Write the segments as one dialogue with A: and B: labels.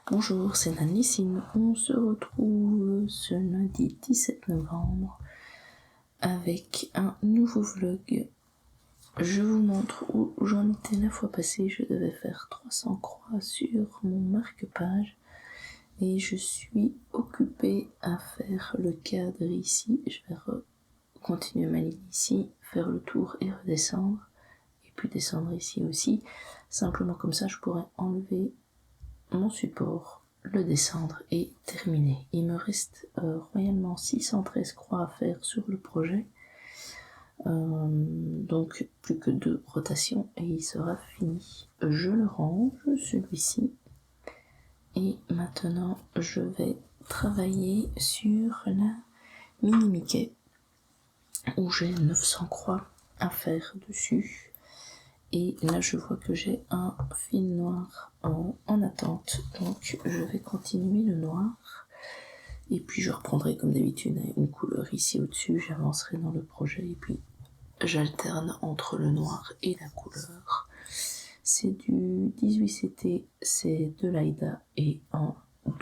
A: Bonjour, c'est Nanissime. On se retrouve ce lundi 17 novembre avec un nouveau vlog. Je vous montre où j'en étais la fois passée. Je devais faire 300 croix sur mon marque-page et je suis occupée à faire le cadre ici. Je vais continuer ma ligne ici, faire le tour et redescendre, et puis descendre ici aussi. Simplement comme ça, je pourrais enlever mon support, le descendre et terminer. Il me reste royalement 613 croix à faire sur le projet. Donc plus que 2 rotations et il sera fini. Je le range, celui-ci. Et maintenant, je vais travailler sur la mini Mickey où j'ai 900 croix à faire dessus. Et là, je vois que j'ai un fil noir en attente. Donc, je vais continuer le noir. Et puis, je reprendrai comme d'habitude une couleur ici au-dessus. J'avancerai dans le projet. Et puis, j'alterne entre le noir et la couleur. C'est du 18CT, c'est de l'Aïda et en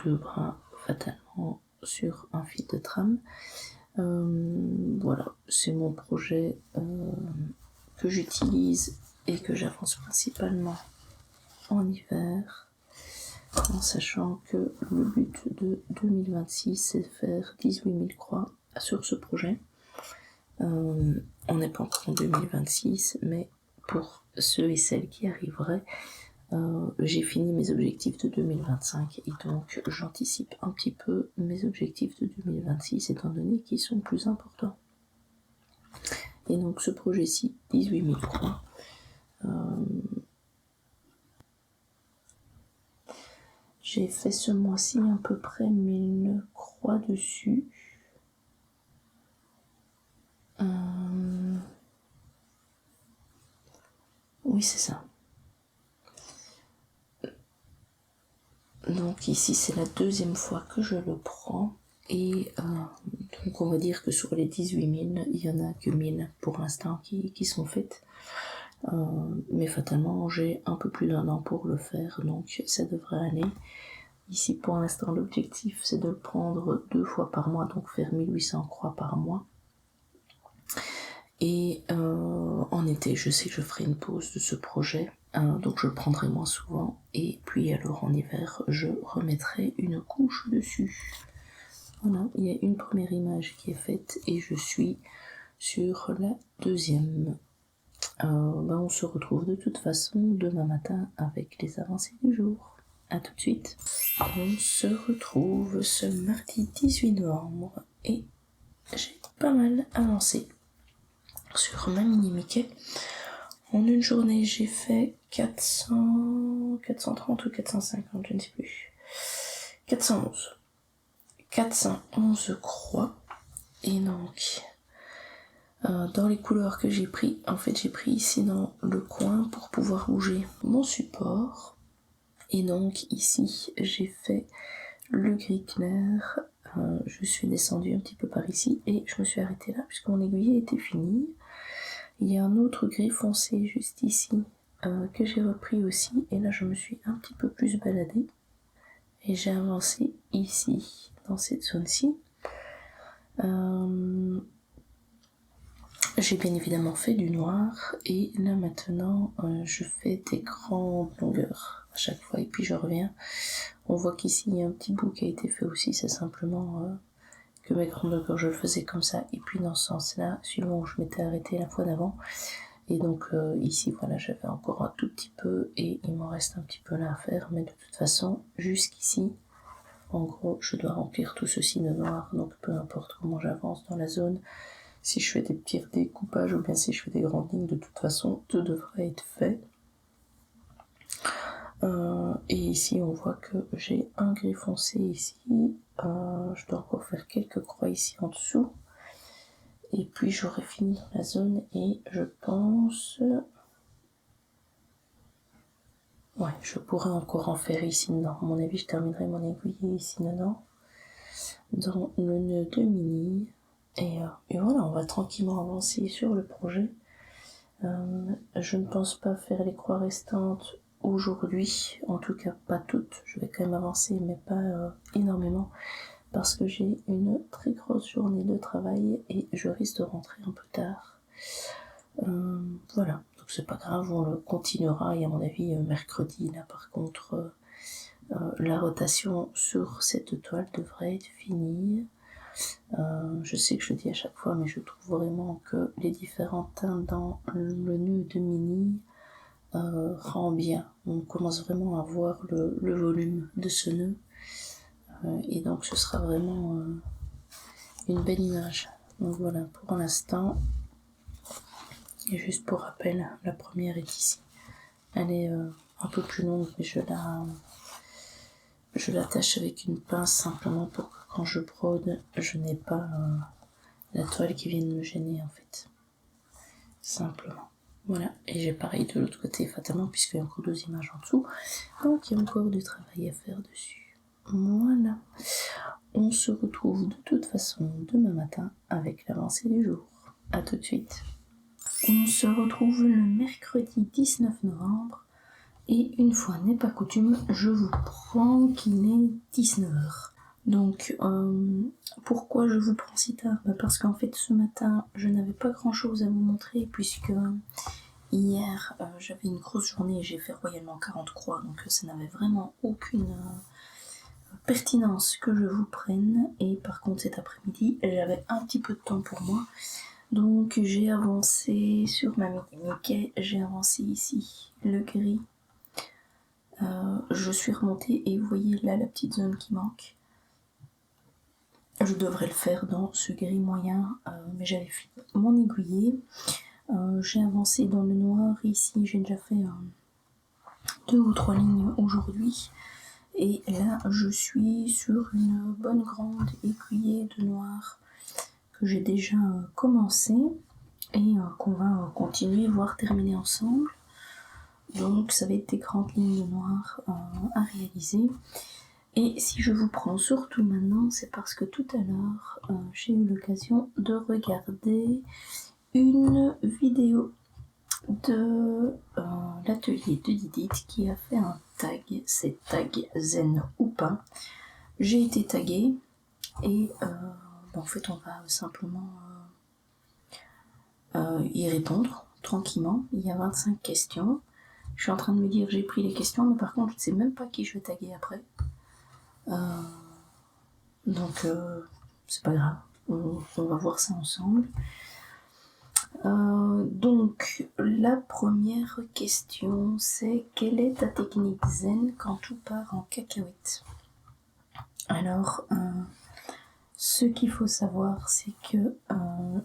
A: 2 brins, fatalement, sur un fil de trame. Voilà, c'est mon projet que j'utilise et que j'avance principalement en hiver, en sachant que le but de 2026 c'est de faire 18 000 croix sur ce projet. On n'est pas encore en 2026, mais pour ceux et celles qui arriveraient, j'ai fini mes objectifs de 2025 et donc j'anticipe un petit peu mes objectifs de 2026 étant donné qu'ils sont plus importants. Et donc ce projet-ci, 18 000 croix, j'ai fait ce mois-ci à peu près 1000 croix dessus. Oui, c'est ça. Donc ici, c'est la 2e fois que je le prends. Et donc on va dire que sur les 18 000, il n'y en a que 1000 pour l'instant qui sont faites. Mais fatalement, j'ai un peu plus d'1 an pour le faire, donc ça devrait aller. Ici, pour l'instant, l'objectif, c'est de le prendre 2 fois par mois, donc faire 1800 croix par mois. Et en été, je sais que je ferai une pause de ce projet, donc je le prendrai moins souvent. Et puis alors en hiver, je remettrai une couche dessus. Voilà, il y a une première image qui est faite et je suis sur la 2e. On se retrouve de toute façon demain matin avec les avancées du jour. A tout de suite. On se retrouve ce mardi 18 novembre et j'ai pas mal avancé sur ma mini Mickey. En une journée, j'ai fait 430 ou 450, je ne sais plus. 411 croix. Et donc, dans les couleurs que j'ai pris, en fait, j'ai pris ici dans le coin pour pouvoir bouger mon support. Et donc, ici, j'ai fait le gris clair. Je suis descendue un petit peu par ici et je me suis arrêtée là puisque mon aiguille était finie. Il y a un autre gris foncé juste ici que j'ai repris aussi et là je me suis un petit peu plus baladée et j'ai avancé ici dans cette zone-ci. J'ai bien évidemment fait du noir et là maintenant je fais des grandes longueurs à chaque fois et puis je reviens. On voit qu'ici il y a un petit bout qui a été fait aussi, c'est simplement que mes grandes longueurs je le faisais comme ça et puis dans ce sens-là, suivant où je m'étais arrêtée la fois d'avant. Et donc ici voilà, j'avais encore un tout petit peu et il m'en reste un petit peu là à faire, mais de toute façon jusqu'ici en gros je dois remplir tout ceci de noir, donc peu importe comment j'avance dans la zone, si je fais des petits découpages ou bien si je fais des grandes lignes, de toute façon tout devrait être fait. Et ici on voit que j'ai un gris foncé ici, je dois encore faire quelques croix ici en dessous. Et puis j'aurai fini la zone et je pense... Ouais, je pourrais encore en faire ici dedans. À mon avis, je terminerai mon aiguille ici dedans. Dans le nœud de mini. Et voilà, on va tranquillement avancer sur le projet. Je ne pense pas faire les croix restantes aujourd'hui, en tout cas pas toutes, je vais quand même avancer mais pas énormément parce que j'ai une très grosse journée de travail et je risque de rentrer un peu tard. Voilà, donc c'est pas grave, on le continuera et à mon avis mercredi là par contre la rotation sur cette toile devrait être finie. Je sais que je le dis à chaque fois mais je trouve vraiment que les différents teintes dans le nœud de mini rend bien. On commence vraiment à voir le volume de ce nœud et donc ce sera vraiment une belle image. Donc voilà, pour l'instant, et juste pour rappel, la première est ici. Elle est un peu plus longue, mais je l'attache avec une pince simplement pour que quand je brode, je n'ai pas la toile qui vienne me gêner en fait. Simplement. Voilà, et j'ai pareil de l'autre côté fatalement puisqu'il y a encore 2 images en dessous, donc il y a encore du travail à faire dessus. Voilà, on se retrouve de toute façon demain matin avec l'avancée du jour. A tout de suite. On se retrouve le mercredi 19 novembre et une fois n'est pas coutume, je vous prends qu'il est 19h. Donc pourquoi je vous prends si tard ? Parce qu'en fait ce matin je n'avais pas grand chose à vous montrer puisque hier j'avais une grosse journée et j'ai fait royalement 40 croix, donc ça n'avait vraiment aucune pertinence que je vous prenne. Et par contre cet après-midi j'avais un petit peu de temps pour moi, donc j'ai avancé sur ma Mickey, j'ai avancé ici le gris. Je suis remontée et vous voyez là la petite zone qui manque. Je devrais le faire dans ce gris moyen, mais j'avais fini mon aiguillé. J'ai avancé dans le noir ici, j'ai déjà fait 2 ou 3 lignes aujourd'hui. Et là je suis sur une bonne grande aiguillée de noir que j'ai déjà commencé et qu'on va continuer, voire terminer ensemble. Donc ça va être des grandes lignes de noir à réaliser. Et si je vous prends surtout maintenant, c'est parce que tout à l'heure, j'ai eu l'occasion de regarder une vidéo de l'atelier de Didit qui a fait un tag, c'est tag zen ou pas. J'ai été taguée et en fait on va simplement y répondre tranquillement. Il y a 25 questions. Je suis en train de me dire j'ai pris les questions, mais par contre je ne sais même pas qui je vais taguer après. Donc c'est pas grave, on va voir ça ensemble. Donc la première question c'est quelle est ta technique zen quand tout part en cacahuète? Alors ce qu'il faut savoir c'est que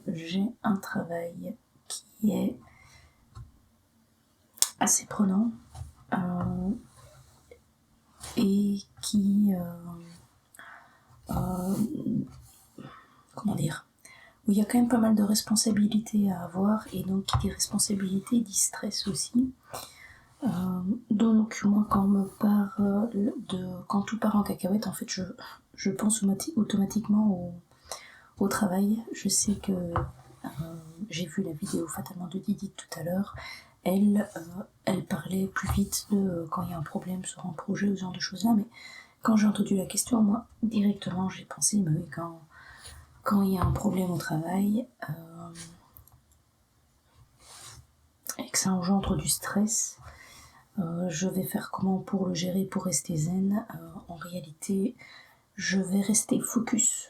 A: j'ai un travail qui est assez prenant et qui comment dire, où il y a quand même pas mal de responsabilités à avoir, et donc qui dit responsabilité dit stress aussi. Donc moi quand on me parle de quand tout part en cacahuète, en fait je pense automatiquement au travail. Je sais que j'ai vu la vidéo fatalement de Didi tout à l'heure. Elle parlait plus vite de quand il y a un problème sur un projet ou ce genre de choses là, mais quand j'ai entendu la question, moi directement j'ai pensé mais oui, quand il y a un problème au travail et que ça engendre du stress, je vais faire comment pour le gérer, pour rester zen. En réalité, je vais rester focus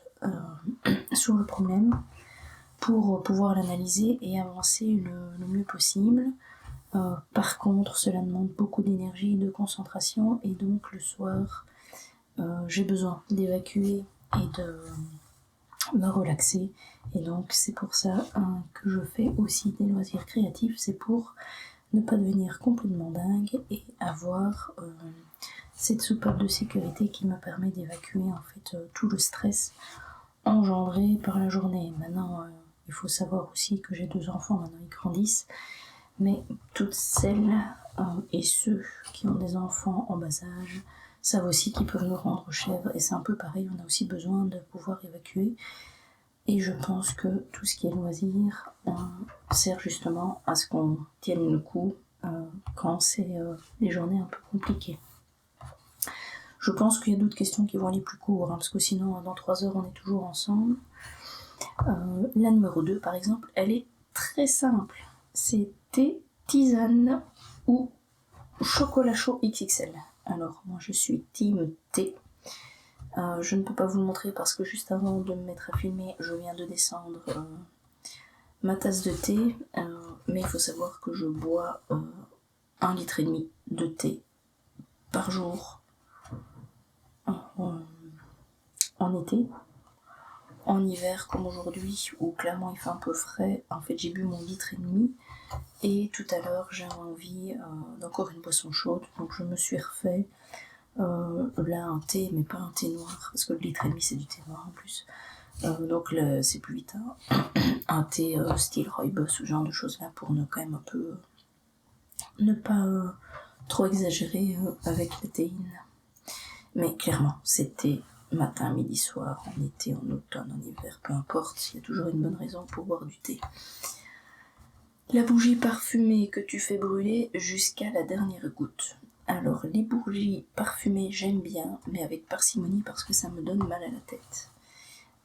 A: sur le problème pour pouvoir l'analyser et avancer le mieux possible. Par contre, cela demande beaucoup d'énergie et de concentration, et donc le soir, j'ai besoin d'évacuer et de me relaxer, et donc c'est pour ça que je fais aussi des loisirs créatifs, c'est pour ne pas devenir complètement dingue et avoir cette soupape de sécurité qui me permet d'évacuer en fait tout le stress engendré par la journée. Maintenant, il faut savoir aussi que j'ai 2 enfants, maintenant ils grandissent, mais toutes celles et ceux qui ont des enfants en bas âge savent aussi qu'ils peuvent nous rendre chèvres, et c'est un peu pareil, on a aussi besoin de pouvoir évacuer. Et je pense que tout ce qui est loisir sert justement à ce qu'on tienne le coup quand c'est des journées un peu compliquées. Je pense qu'il y a d'autres questions qui vont aller plus court, parce que sinon dans 3 heures on est toujours ensemble. La numéro 2 par exemple, elle est très simple. C'est thé, tisane ou chocolat chaud XXL. Alors moi je suis team thé. Je ne peux pas vous le montrer parce que juste avant de me mettre à filmer, je viens de descendre ma tasse de thé, mais il faut savoir que je bois 1,5 litre de thé par jour en été. En hiver comme aujourd'hui où clairement il fait un peu frais, en fait j'ai bu mon 1,5 litre et tout à l'heure j'avais envie d'encore une boisson chaude, donc je me suis refait là un thé, mais pas un thé noir parce que le 1,5 litre c'est du thé noir en plus, donc là, c'est plus vite, un thé style rooibos ou ce genre de choses là pour ne quand même un peu ne pas trop exagérer avec la théine. Mais clairement c'était matin, midi, soir, en été, en automne, en hiver, peu importe, il y a toujours une bonne raison pour boire du thé. La bougie parfumée que tu fais brûler jusqu'à la dernière goutte. Alors les bougies parfumées j'aime bien, mais avec parcimonie parce que ça me donne mal à la tête.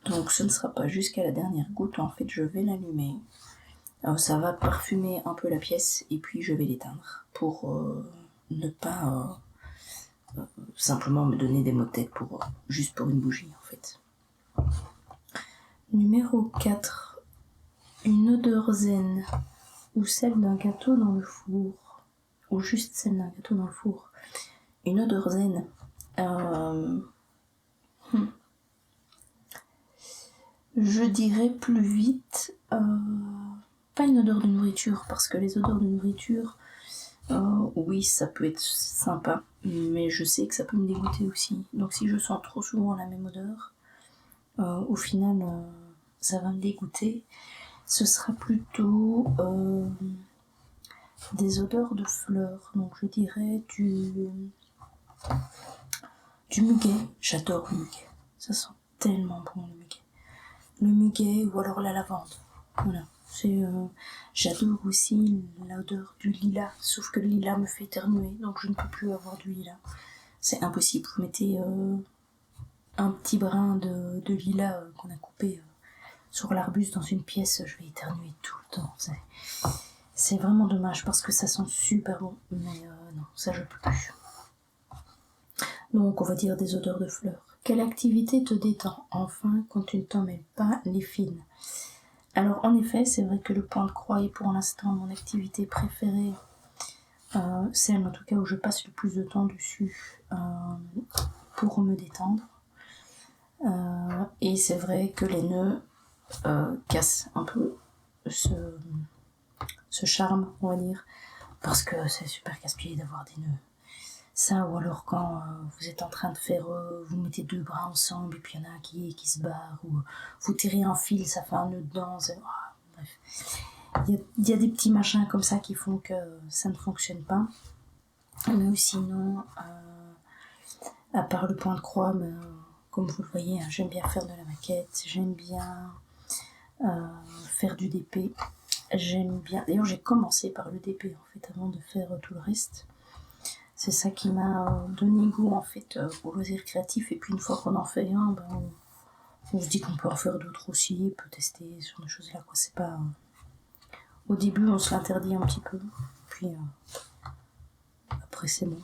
A: Donc ce ne sera pas jusqu'à la dernière goutte, en fait je vais l'allumer. Alors, ça va parfumer un peu la pièce et puis je vais l'éteindre pour ne pas simplement me donner des maux de tête juste pour une bougie en fait. Numéro 4. Une odeur zen ou celle d'un gâteau dans le four ou juste celle d'un gâteau dans le four. Une odeur zen. Je dirais plus vite pas une odeur de nourriture parce que les odeurs de nourriture oui ça peut être sympa mais je sais que ça peut me dégoûter aussi, donc si je sens trop souvent la même odeur au final ça va me dégoûter. Ce sera plutôt des odeurs de fleurs, donc je dirais du muguet. J'adore le muguet, ça sent tellement bon le muguet ou alors la lavande, voilà. J'adore aussi l'odeur du lilas, sauf que le lilas me fait éternuer, donc je ne peux plus avoir du lilas. C'est impossible. Vous mettez un petit brin de lilas qu'on a coupé sur l'arbuste dans une pièce, je vais éternuer tout le temps. C'est vraiment dommage parce que ça sent super bon, mais non, ça je peux plus. Donc on va dire des odeurs de fleurs. Quelle activité te détend enfin quand tu ne t'en mets pas les fines? Alors en effet, c'est vrai que le point de croix est pour l'instant mon activité préférée, celle en tout cas où je passe le plus de temps dessus pour me détendre. Et c'est vrai que les nœuds cassent un peu ce charme, on va dire, parce que c'est super casse-pied d'avoir des nœuds. Ça, ou alors quand vous êtes en train de faire, vous mettez 2 bras ensemble et puis il y en a un qui se barre, ou vous tirez un fil, ça fait un nœud dedans, bref. Il y a des petits machins comme ça qui font que ça ne fonctionne pas. Mais sinon, à part le point de croix, comme vous le voyez, j'aime bien faire de la maquette, j'aime bien faire du DP, j'aime bien... D'ailleurs, j'ai commencé par le DP en fait, avant de faire tout le reste. C'est ça qui m'a donné goût en fait au loisir créatif, et puis une fois qu'on en fait un, on se dit qu'on peut en faire d'autres aussi, on peut tester sur des choses là, quoi. C'est pas... Au début on se l'interdit un petit peu, puis après c'est bon.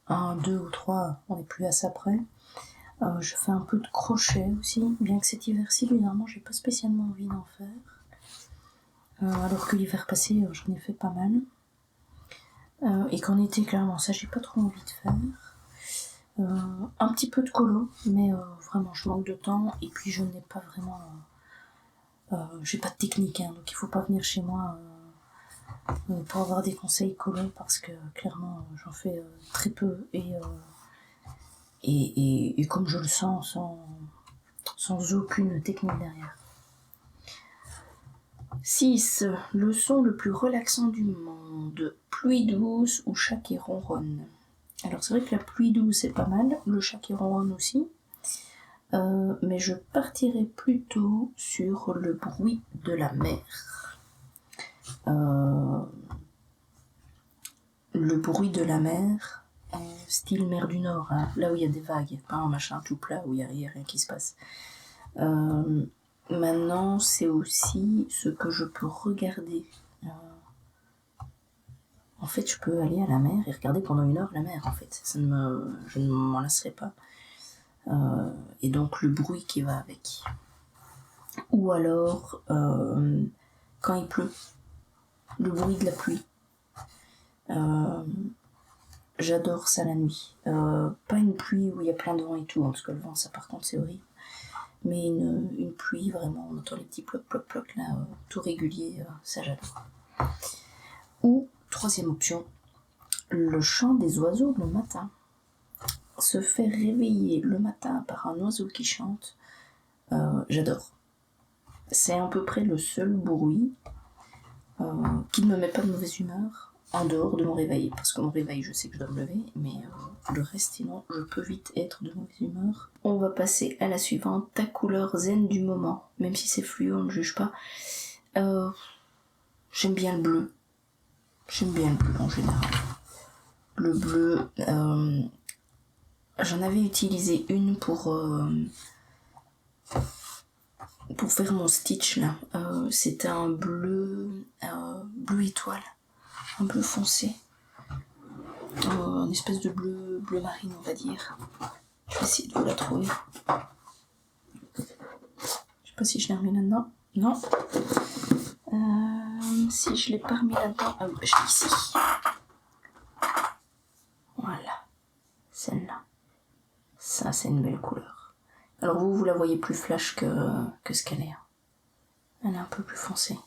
A: 1, 2 ou 3, on n'est plus à ça près. Je fais un peu de crochet aussi, bien que cet hiver-ci, bizarrement, j'ai pas spécialement envie d'en faire. Alors que l'hiver passé, j'en ai fait pas mal. Et qu'en été, clairement, ça, j'ai pas trop envie de faire. Un petit peu de colo, mais vraiment, je manque de temps. Et puis, je n'ai pas vraiment... j'ai pas de technique, hein, donc il faut pas venir chez moi pour avoir des conseils colo, parce que clairement, j'en fais très peu. Et comme je le sens, sans aucune technique derrière. 6. Le son le plus relaxant du monde. Pluie douce ou chat qui ronronne. Alors c'est vrai que la pluie douce c'est pas mal, le chat qui ronronne aussi. Mais je partirais plutôt sur le bruit de la mer. le bruit de la mer, style mer du Nord, hein, là où il y a des vagues, pas un machin tout plat où il y a rien qui se passe. Maintenant, c'est aussi ce que je peux regarder. En fait, je peux aller à la mer et regarder pendant 1 heure la mer, en fait. Je ne m'en lasserai pas. Et donc, le bruit qui va avec. Ou alors, quand il pleut, le bruit de la pluie. J'adore ça la nuit. Pas une pluie où il y a plein de vent et tout, hein, parce que le vent, ça par contre, c'est horrible. Mais une pluie, vraiment, on entend les petits ploc ploc ploc là, tout régulier, ça j'adore. Ou, troisième option, le chant des oiseaux le matin. Se faire réveiller le matin par un oiseau qui chante, j'adore. C'est à peu près le seul bruit qui ne me met pas de mauvaise humeur, en dehors de mon réveil. Parce que mon réveil, je sais que je dois me lever, mais le reste, sinon, je peux vite être de mauvaise humeur. On va passer à la suivante, ta couleur zen du moment. Même si c'est fluo, on ne juge pas. J'aime bien le bleu. J'aime bien le bleu en général. Le bleu, j'en avais utilisé une pour faire mon stitch là. C'était un bleu étoile, un bleu foncé, une espèce de bleu marine on va dire. Je vais essayer de vous la trouver. Je sais pas si je l'ai remis là-dedans. Non. Si je l'ai pas remis là-dedans, je l'ai ici. Voilà, celle-là. Ça, c'est une belle couleur. Alors vous la voyez plus flash que ce qu'elle est. Elle est un peu plus foncée.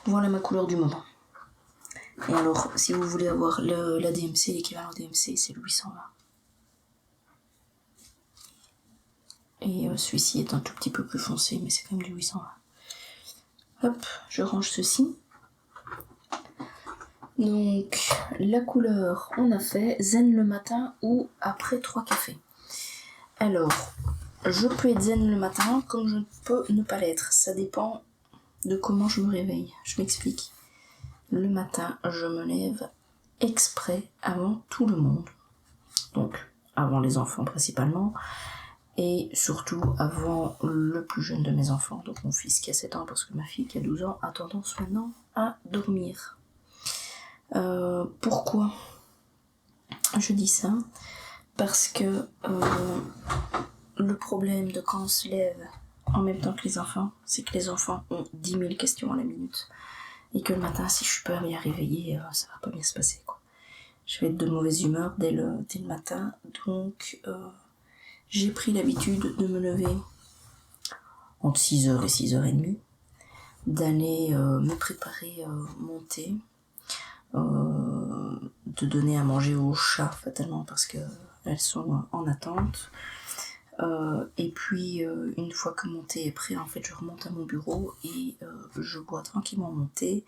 A: Voilà ma couleur du moment. Et alors, si vous voulez avoir la DMC, l'équivalent DMC, c'est le 820. Et celui-ci est un tout petit peu plus foncé, mais c'est quand même du 820. Hop, je range ceci. Donc, la couleur, on a fait zen le matin ou après 3 cafés. Alors, je peux être zen le matin comme je peux ne pas l'être. Ça dépend de comment je me réveille. Je m'explique. Le matin, je me lève exprès avant tout le monde. Donc, avant les enfants principalement. Et surtout avant le plus jeune de mes enfants. Donc mon fils qui a 7 ans, parce que ma fille qui a 12 ans a tendance maintenant à dormir. Pourquoi je dis ça? Parce que le problème de quand on se lève en même temps que les enfants, c'est que les enfants ont 10 000 questions à la minute. Et que le matin, si je suis pas bien réveillée, ça va pas bien se passer, quoi. Je vais être de mauvaise humeur dès le matin. Donc, j'ai pris l'habitude de me lever entre 6h et 6h30, d'aller me préparer mon thé, de donner à manger aux chats fatalement parce qu'elles sont en attente. Et puis une fois que mon thé est prêt, en fait je remonte à mon bureau et je bois tranquillement mon thé.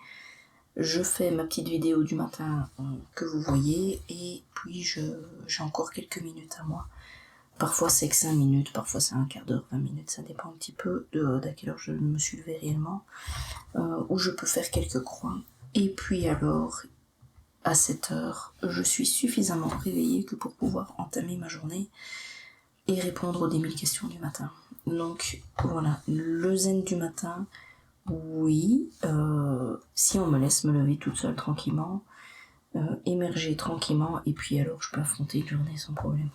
A: Je fais ma petite vidéo du matin que vous voyez et puis j'ai encore quelques minutes à moi. Parfois c'est que 5 minutes, parfois c'est un quart d'heure, 20 minutes, ça dépend un petit peu d'à quelle heure je me suis levée réellement, où je peux faire quelques croix. Et puis alors, à 7 heures, je suis suffisamment réveillée que pour pouvoir entamer ma journée et répondre aux 10 000 questions du matin. Donc voilà, le zen du matin, oui, si on me laisse me lever toute seule tranquillement, émerger tranquillement, et puis alors je peux affronter une journée sans problème.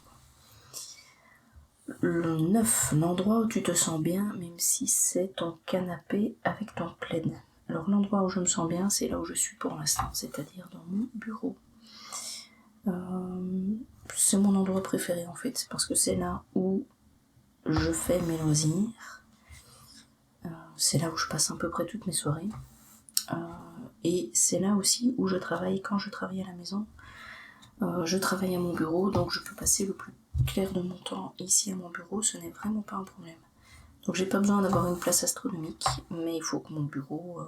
A: Le 9, l'endroit où tu te sens bien, même si c'est ton canapé avec ton plaid. Alors l'endroit où je me sens bien, c'est là où je suis pour l'instant, c'est-à-dire dans mon bureau. C'est mon endroit préféré en fait, parce que c'est là où je fais mes loisirs. C'est là où je passe à peu près toutes mes soirées. Et c'est là aussi où je travaille quand je travaille à la maison. Je travaille à mon bureau, donc je peux passer le plus clair de mon temps ici à mon bureau, ce n'est vraiment pas un problème. Donc j'ai pas besoin d'avoir une place astronomique, mais il faut que mon bureau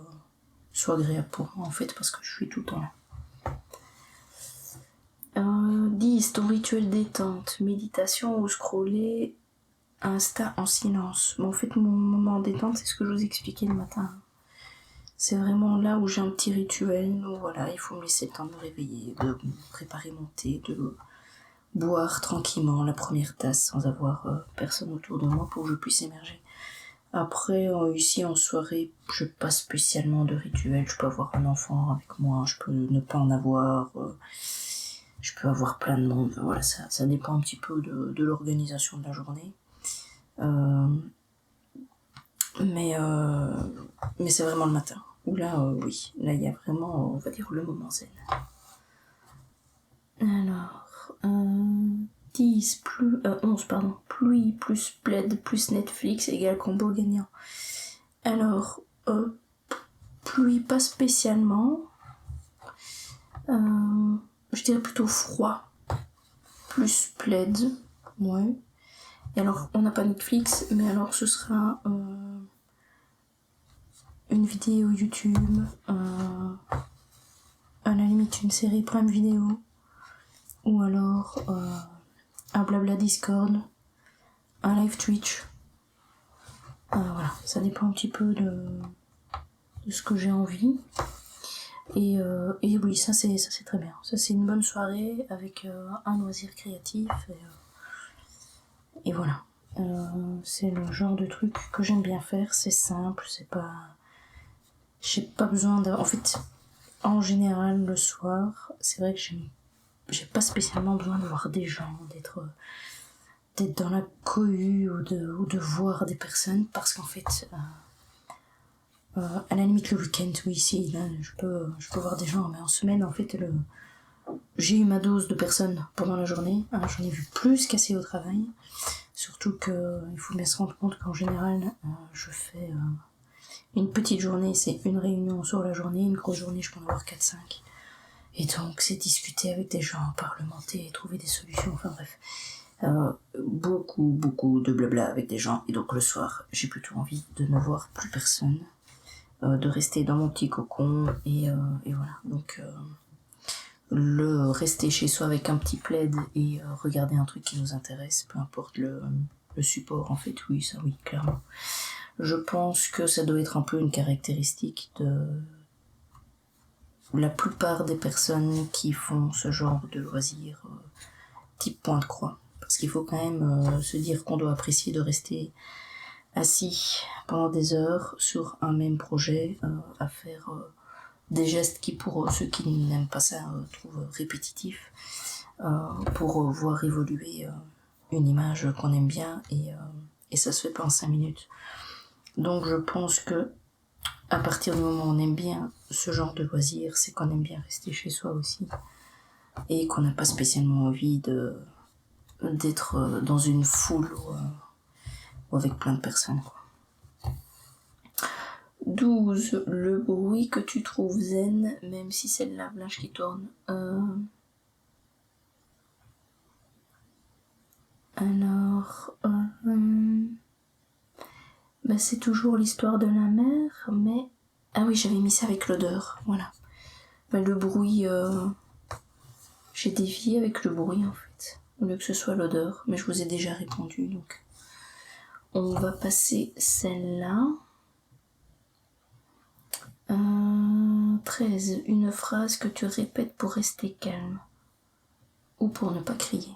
A: soit agréable pour moi en fait, parce que je suis tout le temps là. 10. Ton rituel détente, méditation ou scroller Insta en silence. Bon, en fait, mon moment en détente, c'est ce que je vous expliquais le matin. C'est vraiment là où j'ai un petit rituel, où voilà, il faut me laisser le temps de me réveiller, de préparer mon thé, de boire tranquillement la première tasse sans avoir personne autour de moi pour que je puisse émerger. Après, ici en soirée, je n'ai pas spécialement de rituel. Je peux avoir un enfant avec moi, je peux ne pas en avoir, je peux avoir plein de monde. Voilà, ça dépend un petit peu de l'organisation de la journée. Mais c'est vraiment le matin. Où là, oui, là il y a vraiment, on va dire, le moment zen. Alors, 10 plus, 11, pardon, pluie plus plaid plus Netflix égale combo gagnant. Alors, pluie pas spécialement. Je dirais plutôt froid plus plaid. Ouais. Et alors, on n'a pas Netflix, mais alors ce sera une vidéo YouTube, à la limite une série Prime Vidéo, ou alors un blabla Discord, un live Twitch. Voilà, ça dépend un petit peu de ce que j'ai envie. Et oui, ça c'est très bien. Ça c'est une bonne soirée avec un loisir créatif. Et voilà. C'est le genre de truc que j'aime bien faire. C'est simple, c'est pas... J'ai pas besoin de... En fait, en général, le soir, c'est vrai que j'ai pas spécialement besoin de voir des gens, d'être dans la cohue ou de voir des personnes, parce qu'en fait, à la limite le week-end, oui, si, là, je peux voir des gens, mais en semaine, en fait, j'ai eu ma dose de personnes pendant la journée, hein, j'en ai vu plus qu'assez au travail, surtout qu'il faut bien se rendre compte qu'en général, je fais une petite journée, c'est une réunion sur la journée, une grosse journée, je peux en avoir 4-5. Et donc, c'est discuter avec des gens, parlementer, trouver des solutions, enfin bref. Beaucoup de blabla avec des gens. Et donc, le soir, j'ai plutôt envie de ne voir plus personne, de rester dans mon petit cocon, et voilà. Donc, le rester chez soi avec un petit plaid et regarder un truc qui nous intéresse, peu importe le support, en fait, oui, ça oui, clairement. Je pense que ça doit être un peu une caractéristique de la plupart des personnes qui font ce genre de loisirs type point de croix. Parce qu'il faut quand même se dire qu'on doit apprécier de rester assis pendant des heures sur un même projet, à faire des gestes qui, pour ceux qui n'aiment pas ça, trouvent répétitifs, pour voir évoluer une image qu'on aime bien, et ça se fait pas en 5 minutes. Donc je pense que à partir du moment où on aime bien ce genre de loisir, c'est qu'on aime bien rester chez soi aussi, et qu'on n'a pas spécialement envie d'être dans une foule ou avec plein de personnes, quoi. 12. Le bruit que tu trouves zen, même si c'est le lave-linge qui tourne. Alors, c'est toujours l'histoire de la mer, mais... Ah oui, j'avais mis ça avec l'odeur, voilà. Le bruit, j'ai dévié avec le bruit, en fait, au lieu que ce soit l'odeur, mais je vous ai déjà répondu, donc... On va passer celle-là. 13. Une phrase que tu répètes pour rester calme ou pour ne pas crier.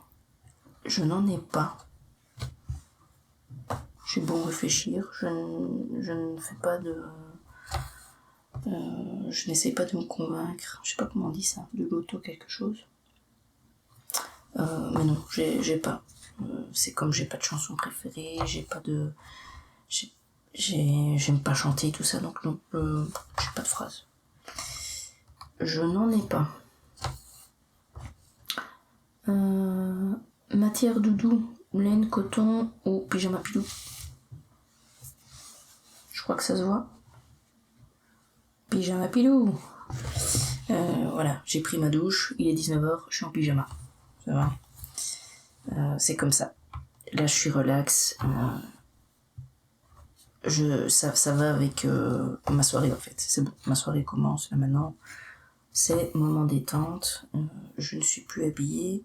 A: Je n'en ai pas. J'ai beau réfléchir, je ne fais pas de... je n'essaie pas de me convaincre. Je sais pas comment on dit ça, de l'auto quelque chose. Mais non, j'ai pas. C'est comme j'ai pas de chanson préférée, j'ai pas de... J'aime pas chanter tout ça, donc non, j'ai pas de phrase. Je n'en ai pas. Matière doudou, laine, coton ou pyjama pilou. Je crois que ça se voit. Pyjama pilou. Voilà, j'ai pris ma douche, il est 19h, je suis en pyjama. Ça va. C'est comme ça. Là, je suis relax. Ça va avec ma soirée, en fait. C'est bon, ma soirée commence là maintenant. C'est moment détente. Je ne suis plus habillée.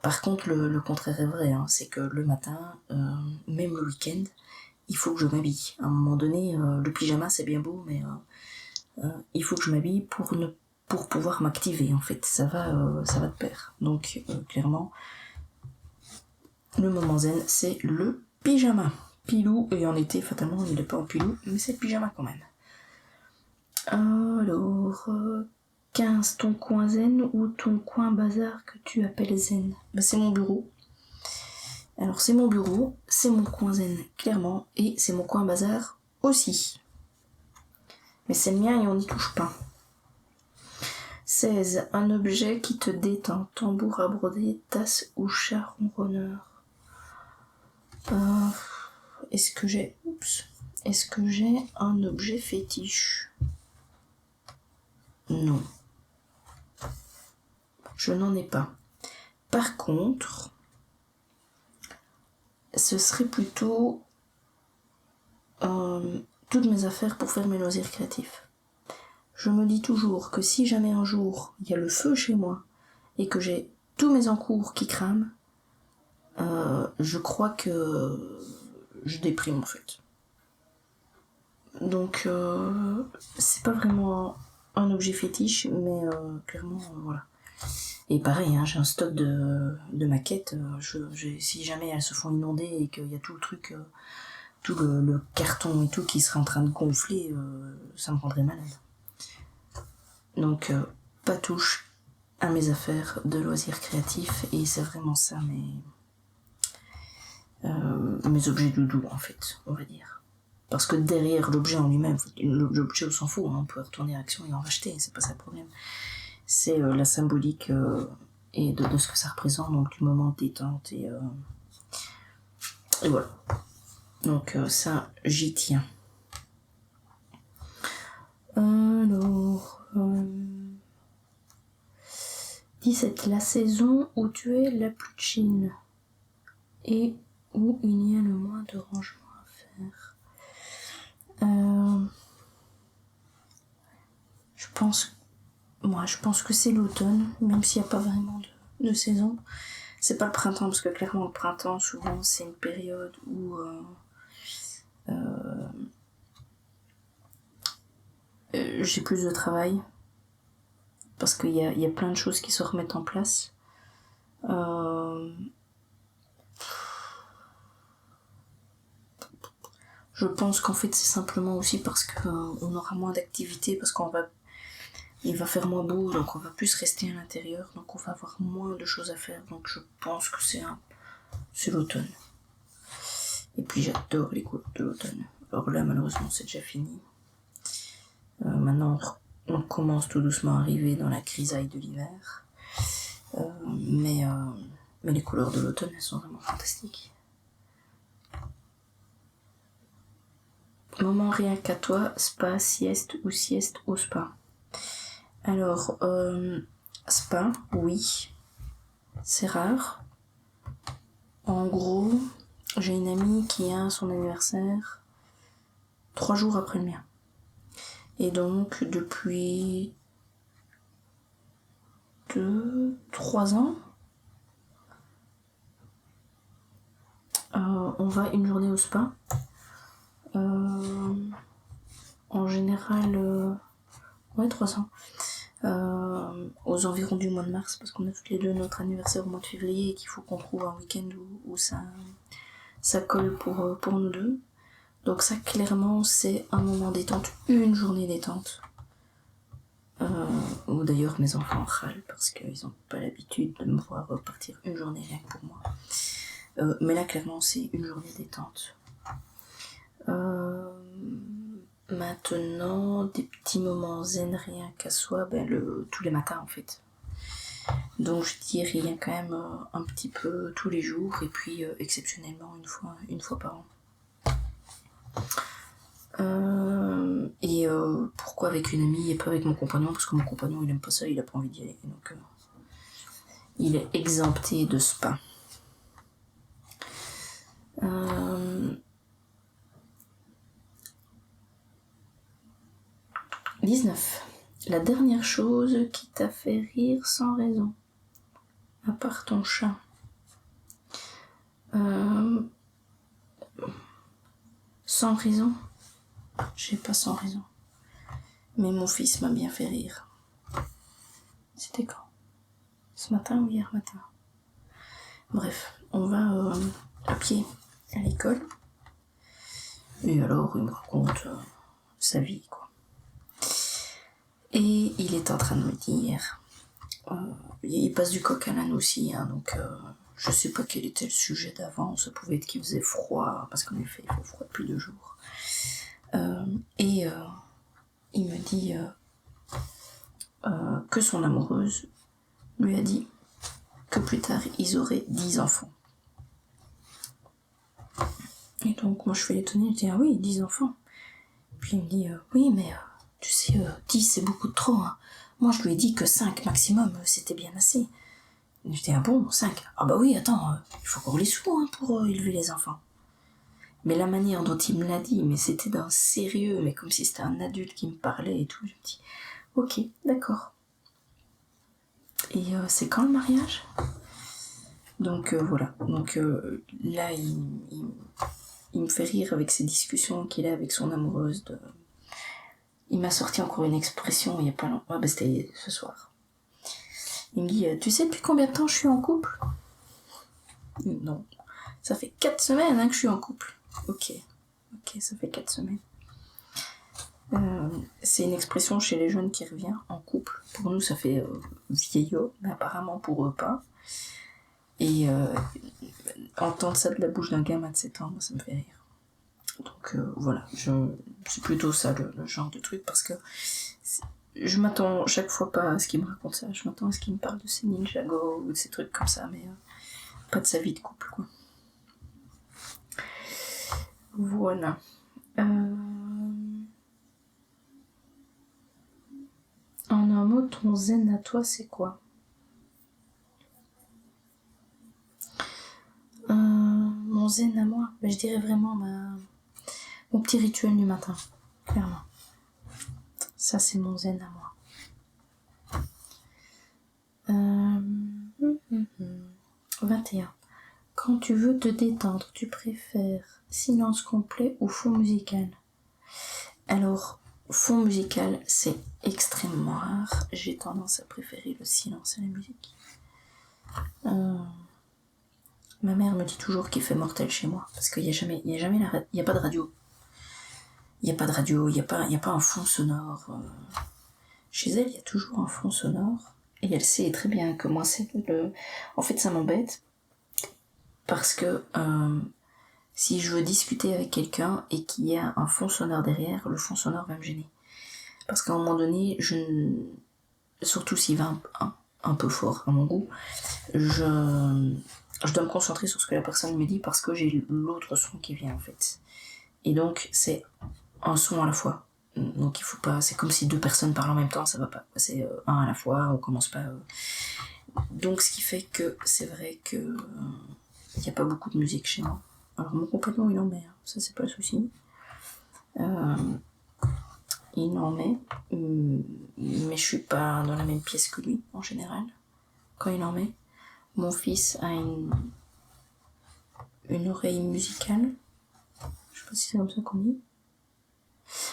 A: Par contre, le contraire est vrai. Hein, c'est que le matin, même le week-end, il faut que je m'habille. À un moment donné, le pyjama c'est bien beau, mais il faut que je m'habille pour pouvoir m'activer en fait. Ça va de pair. Donc clairement, le moment zen, c'est le pyjama. Pilou, et en été, fatalement, il n'est pas en pilou, mais c'est le pyjama quand même. Alors, 15, ton coin zen ou ton coin bazar que tu appelles zen? Ben, c'est mon bureau. Alors, c'est mon bureau, c'est mon coin zen, clairement, et c'est mon coin bazar aussi. Mais c'est le mien et on n'y touche pas. 16, un objet qui te détend, tambour à broder, tasse ou chat ronronneur. Est-ce que j'ai un objet fétiche? Non. Je n'en ai pas. Par contre, ce serait plutôt toutes mes affaires pour faire mes loisirs créatifs. Je me dis toujours que si jamais un jour il y a le feu chez moi et que j'ai tous mes encours qui crament, je crois que je déprime en fait. Donc c'est pas vraiment un objet fétiche, mais clairement voilà. Et pareil, hein, j'ai un stock de maquettes. Si jamais elles se font inonder et qu'il y a tout le truc, tout le carton et tout qui serait en train de gonfler, ça me rendrait malade. Donc pas touche à mes affaires de loisirs créatifs, et c'est vraiment ça mes objets doudou en fait, on va dire. Parce que derrière l'objet en lui-même, l'objet on s'en fout, hein, on peut retourner à Action et en racheter, c'est pas ça le problème. C'est la symbolique et de ce que ça représente, donc du moment de détente et voilà. Donc ça, j'y tiens. Alors 17, la saison où tu es la plus chill et où il y a le moins de rangement à faire. Je pense que c'est l'automne, même s'il n'y a pas vraiment de saison. C'est pas le printemps, parce que clairement le printemps, souvent, c'est une période où j'ai plus de travail, parce qu'il y a plein de choses qui se remettent en place. Je pense qu'en fait c'est simplement aussi parce qu'on aura moins d'activité, parce il va faire moins beau, donc on va plus rester à l'intérieur, donc on va avoir moins de choses à faire, donc je pense que c'est l'automne. Et puis j'adore les couleurs de l'automne. Alors là malheureusement c'est déjà fini. Maintenant on commence tout doucement à arriver dans la grisaille de l'hiver. Mais les couleurs de l'automne elles sont vraiment fantastiques. Moment rien qu'à toi, spa, sieste ou sieste au spa? Alors, spa, oui, c'est rare. En gros, j'ai une amie qui a son anniversaire 3 jours après le mien. Et donc, depuis 3 ans, on va une journée au spa. En général, 3 ans. Aux environs du mois de mars, parce qu'on a toutes les deux notre anniversaire au mois de février et qu'il faut qu'on trouve un week-end où ça colle pour nous deux. Donc ça, clairement, c'est un moment détente, une journée détente. Ou d'ailleurs mes enfants râlent parce qu'ils n'ont pas l'habitude de me voir partir une journée rien que pour moi. Mais là, clairement, c'est une journée détente. Maintenant, des petits moments zen rien qu'à soi, tous les matins en fait. Donc je dis rien quand même un petit peu tous les jours, et puis exceptionnellement une fois par an. Et pourquoi avec une amie et pas avec mon compagnon? Parce que mon compagnon il aime pas ça, il a pas envie d'y aller, donc il est exempté de spa. 19. La dernière chose qui t'a fait rire sans raison, à part ton chat. Sans raison. J'ai pas sans raison. Mais mon fils m'a bien fait rire. C'était quand? Ce matin ou hier matin? Bref, on va à pied à l'école. Et alors, il me raconte sa vie, quoi. Et il est en train de me dire... il passe du coq à l'âne aussi, hein, donc je sais pas quel était le sujet d'avant. Ça pouvait être qu'il faisait froid, parce qu'en effet, il fait froid depuis 2 jours. Il me dit que son amoureuse lui a dit que plus tard, ils auraient 10 enfants. Et donc, moi, je fais l'étonner, je dis, ah oui, 10 enfants. Puis il me dit, oui, mais tu sais, 10, c'est beaucoup de trop. Hein. Moi, je lui ai dit que 5 maximum, c'était bien assez. Et je dis, ah bon, 5? Ah bah oui, attends, il faut encore les sous hein, pour élever les enfants. Mais la manière dont il me l'a dit, mais c'était d'un sérieux, mais comme si c'était un adulte qui me parlait et tout, je me dis, ok, d'accord. Et c'est quand le mariage? Donc voilà, donc là, il me fait rire avec ces discussions qu'il a avec son amoureuse. Il m'a sorti encore une expression il y a pas longtemps, bah c'était ce soir. Il me dit, tu sais depuis combien de temps je suis en couple? Non, ça fait 4 semaines hein, que je suis en couple. Ok, ça fait 4 semaines. C'est une expression chez les jeunes qui revient, en couple. Pour nous, ça fait vieillot, mais apparemment pour eux pas. Et entendre ça de la bouche d'un gamin de 7 ans, moi, ça me fait rire. Donc voilà, c'est plutôt ça le genre de truc, parce que je m'attends chaque fois pas à ce qu'il me raconte ça. Je m'attends à ce qu'il me parle de ses ninjago ou de ces trucs comme ça, mais pas de sa vie de couple, quoi. Voilà. En un mot, ton zen à toi, c'est quoi? Mon zen à moi, je dirais vraiment mon petit rituel du matin, clairement. Ça, c'est mon zen à moi. 21. Quand tu veux te détendre, tu préfères silence complet ou fond musical? Alors, fond musical, c'est extrêmement rare. J'ai tendance à préférer le silence à la musique. Ma mère me dit toujours qu'il fait mortel chez moi, parce qu'il n'y a pas de radio. Il n'y a pas de radio, il n'y a pas un fond sonore. Chez elle, il y a toujours un fond sonore, et elle sait très bien que moi, en fait, ça m'embête, parce que si je veux discuter avec quelqu'un et qu'il y a un fond sonore derrière, le fond sonore va me gêner. Parce qu'à un moment donné, surtout s'il va un peu fort à mon goût, je dois me concentrer sur ce que la personne me dit parce que j'ai l'autre son qui vient en fait. Et donc c'est un son à la fois. Donc il faut pas, c'est comme si 2 personnes parlent en même temps, ça va pas. C'est un à la fois, on commence pas. Donc ce qui fait que c'est vrai que il y a pas beaucoup de musique chez moi. Alors mon compagnon il en met, hein. Ça c'est pas le souci. Il en met, mais je suis pas dans la même pièce que lui en général quand il en met. Mon fils a une oreille musicale, je sais pas si c'est comme ça qu'on dit.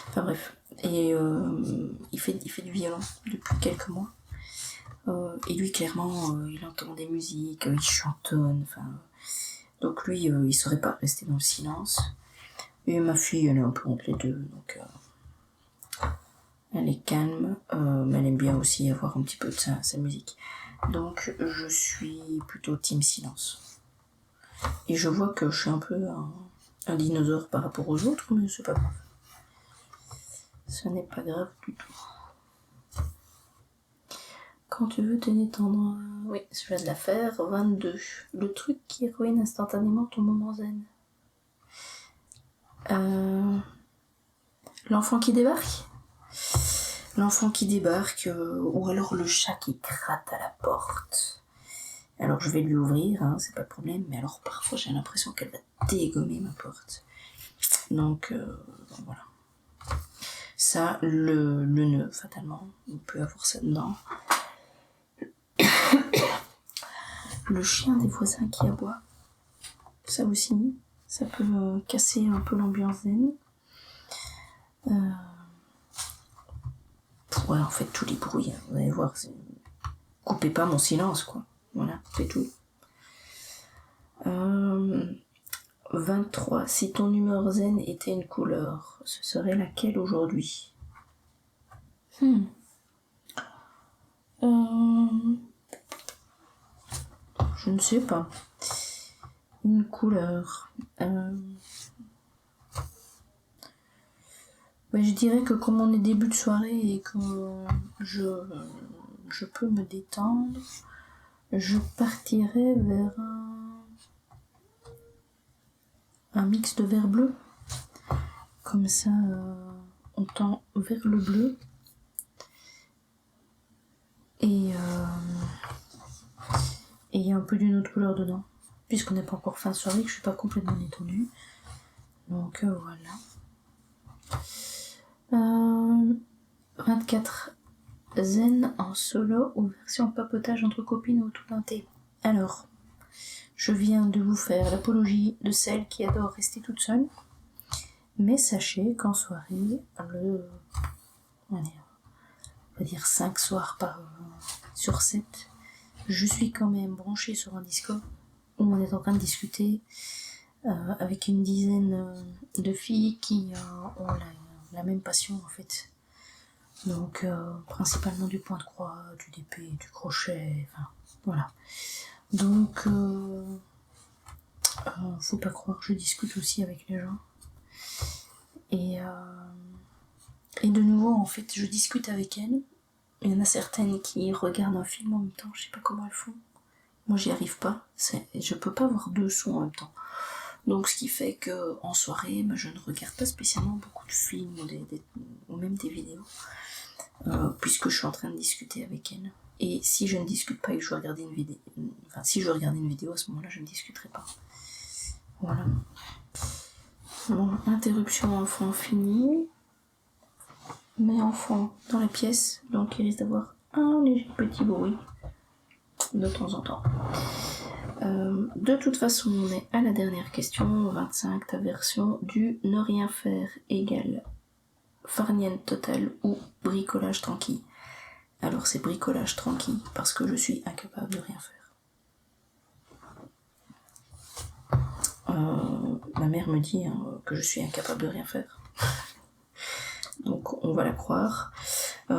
A: Enfin bref, et il fait du violon depuis quelques mois. Et lui clairement, il entend des musiques, il chantonne, enfin. Donc lui, il saurait pas rester dans le silence. Et ma fille, elle est un peu entre les deux, donc elle est calme, mais elle aime bien aussi avoir un petit peu de sa musique. Donc je suis plutôt team silence. Et je vois que je suis un peu un dinosaure par rapport aux autres, mais c'est pas grave. Ce n'est pas grave du tout. Quand tu veux te détendre, oui, je viens de la faire. 22. Le truc qui ruine instantanément ton moment zen. L'enfant qui débarque. L'enfant qui débarque, ou alors le chat qui gratte à la porte. Alors je vais lui ouvrir, hein, c'est pas le problème, mais alors parfois j'ai l'impression qu'elle va dégommer ma porte. Donc voilà. Ça, le nœud, fatalement, on peut avoir ça dedans. Le chien des voisins qui aboie. Ça aussi. Ça peut casser un peu l'ambiance zen. Ouais, en fait, tous les bruits, hein, vous allez voir, coupez pas mon silence, quoi. Voilà, c'est tout. 23. Si ton humeur zen était une couleur, ce serait laquelle aujourd'hui? Je ne sais pas. Une couleur. Je dirais que comme on est début de soirée et que je peux me détendre, je partirais vers un mix de vert bleu. Comme ça, on tend vers le bleu. Et il y a un peu d'une autre couleur dedans. Puisqu'on n'est pas encore fin de soirée, que je suis pas complètement détendue. Donc voilà. 24. Zen en solo ou version papotage entre copines autour d'un thé. Alors, je viens de vous faire l'apologie de celle qui adore rester toute seule. Mais sachez qu'en soirée, on va dire 5 soirs sur 7, je suis quand même branchée sur un Discord où on est en train de discuter avec une dizaine de filles qui ont la même passion en fait. Donc principalement du point de croix, du DP, du crochet, enfin voilà. Donc faut pas croire, je discute aussi avec les gens. Et de nouveau en fait je discute avec elles. Il y en a certaines qui regardent un film en même temps, je sais pas comment elles font. Moi j'y arrive pas, je peux pas avoir 2 sons en même temps. Donc ce qui fait que en soirée, je ne regarde pas spécialement beaucoup de films ou même des vidéos, puisque je suis en train de discuter avec elles. Et si je ne discute pas et que je veux regarder une vidéo, enfin si je veux regarder une vidéo à ce moment-là, je ne discuterai pas. Voilà. Bon, interruption enfant finie. Mais enfant dans la pièce, donc il risque d'avoir un léger petit bruit de temps en temps. De toute façon, on est à la dernière question, 25, ta version du ne rien faire égale farniente totale ou bricolage tranquille. Alors c'est bricolage tranquille parce que je suis incapable de rien faire. Ma mère me dit que je suis incapable de rien faire. Donc on va la croire.